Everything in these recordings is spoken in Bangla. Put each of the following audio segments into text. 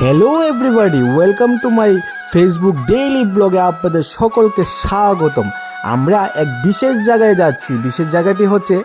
Hello everybody, welcome to my Facebook daily ব্লগে আপনাদের সকলকে স্বাগতম। আমরা এক বিশেষ জায়গায় যাচ্ছি। বিশেষ জায়গাটি হচ্ছে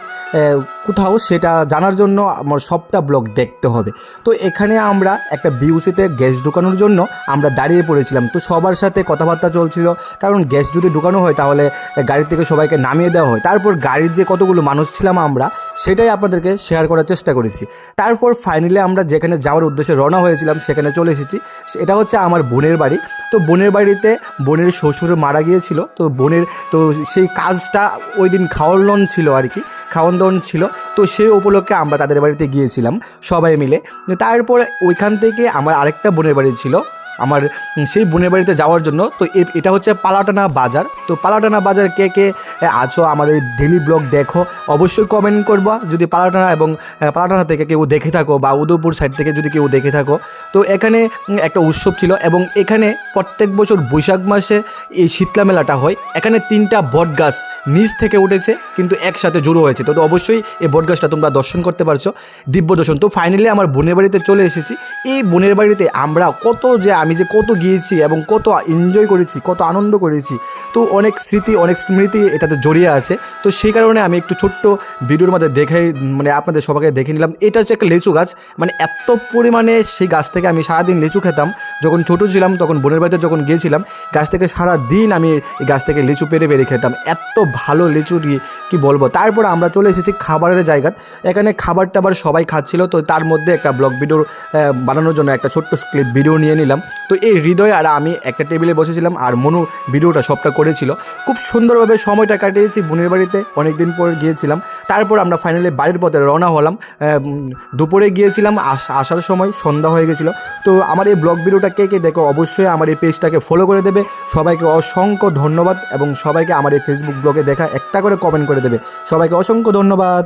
কোথাও, সেটা জানার জন্য আমার সবটা ব্লগ দেখতে হবে। তো এখানে আমরা একটা বিউসিতে গ্যাস ঢুকানোর জন্য আমরা দাঁড়িয়ে পড়েছিলাম। তো সবার সাথে কথাবার্তা চলছিল, কারণ গ্যাস যদি ঢুকানো হয় তাহলে গাড়ি থেকে সবাইকে নামিয়ে দেওয়া হয়। তারপর গাড়ির যে কতগুলো মানুষ ছিলাম আমরা, সেটাই আপনাদেরকে শেয়ার করার চেষ্টা করেছি। তারপর ফাইনালি আমরা যেখানে যাওয়ার উদ্দেশ্যে রওনা হয়েছিলাম সেখানে চলে এসেছি। এটা হচ্ছে আমার বোনের বাড়ি। তো বোনের বাড়িতে বোনের শ্বশুর মারা গিয়েছিল। তো সেই কাজটা ওই দিন খাওয়ান ছিল আর কি, খাওয়ান দাওয়ান ছিল। তো সেই উপলক্ষে আমরা তাদের বাড়িতে গিয়েছিলাম সবাই মিলে। তারপর ওইখান থেকে আমার আরেকটা বোনের বাড়ি ছিল, আমার সেই বোনের বাড়িতে যাওয়ার জন্য। তো এটা হচ্ছে পালাটানা বাজার। তো পালাটানা বাজার কে কে আছো আমার এই ডেলি ব্লগ দেখো, অবশ্যই কমেন্ট করবা যদি পালাটানা এবং পালাটানা থেকে কেউ দেখে থাকো বা উদয়পুর সাইড থেকে যদি কেউ দেখে থাকো। তো এখানে একটা উৎসব ছিল এবং এখানে প্রত্যেক বছর বৈশাখ মাসে এই শীতলা মেলাটা হয়। এখানে 3টা বট গাছ নিচ থেকে উঠেছে কিন্তু একসাথে জড়ো হয়েছে। তো অবশ্যই এই বট গাছটা তোমরা দর্শন করতে পারছো, দিব্য দর্শন। তো ফাইনালি আমার বোনের বাড়িতে চলে এসেছি। এই বোনের বাড়িতে আমরা আমি যে কত গিয়েছি এবং কত এনজয় করেছি, কত আনন্দ করেছি। তো অনেক স্মৃতি, অনেক স্মৃতি এটাতে জড়িয়ে আছে। তো সেই কারণে আমি একটু ছোট্ট ভিডিওর মধ্যে আপনাদের সবাইকে দেখে নিলাম। এটা হচ্ছে একটা লিচু গাছ, এত পরিমাণে সেই গাছ থেকে আমি সারাদিন লিচু খেতাম। যখন ছোটো ছিলাম তখন বোনের বাড়িতে যখন গিয়েছিলাম, গাছ থেকে সারাদিন আমি এই গাছ থেকে লিচু পেরে খেতাম। এত ভালো লিচু কি বলবো। তারপর আমরা চলে এসেছি খাবারের জায়গায়। এখানে খাবার টাবার সবাই খাচ্ছিল। তো তার মধ্যে একটা ব্লগ ভিডিও বানানোর জন্য একটা ছোট্ট ক্লিপ ভিডিও নিয়ে নিলাম। তো এই হৃদয় আর আমি একটা টেবিলে বসেছিলাম আর মনু ভিডিওটা সবটা করেছিল। খুব সুন্দরভাবে সময়টা কাটিয়েছি বোনের বাড়িতে, অনেক দিন পর গিয়েছিলাম। তারপর আমরা ফাইনালি বাড়ির পথে রওনা হলাম। দুপুরে গিয়েছিলাম, আসার সময় সন্ধ্যা হয়ে গেছিলো। তো আমার এই ব্লগ ভিডিওটা কে কে দেখো অবশ্যই আমার এই পেজটাকে ফলো করে দেবে। সবাইকে অসংখ্য ধন্যবাদ এবং সবাইকে আমার এই ফেসবুক ব্লগে দেখা একটা করে কমেন্ট করে দেবে। সবাইকে অসংখ্য ধন্যবাদ।